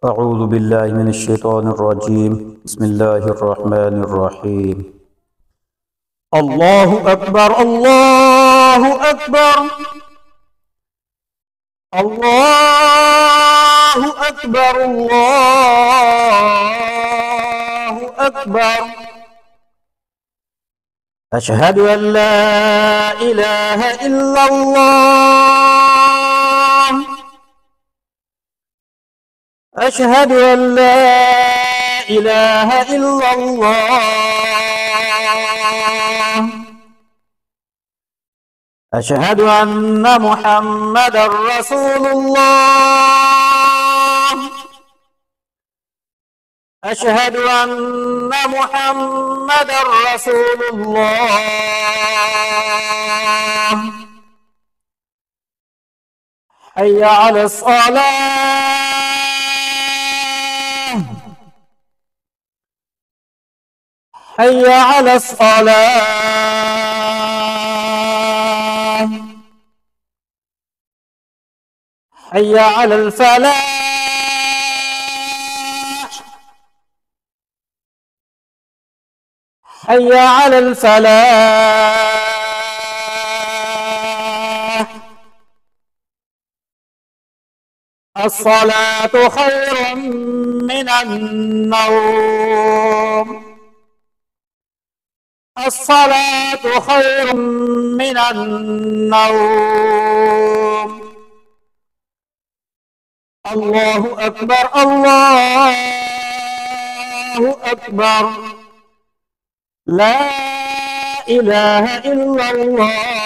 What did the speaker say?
أعوذ بالله من الشيطان الرجيم. بسم الله الرحمن الرحيم. الله أكبر الله أكبر الله أكبر الله أكبر. أشهد أن لا إله إلا الله. أشهد أن لا إله إلا الله. أشهد أن محمدا رسول الله. أشهد أن محمدا رسول الله. حي على الصلاة. حي على الصلاة. حي على الفلاح. حي على الفلاح. الصلاة خير من النوم. الصلاة خير من النوم. الله أكبر الله أكبر. لا إله إلا الله.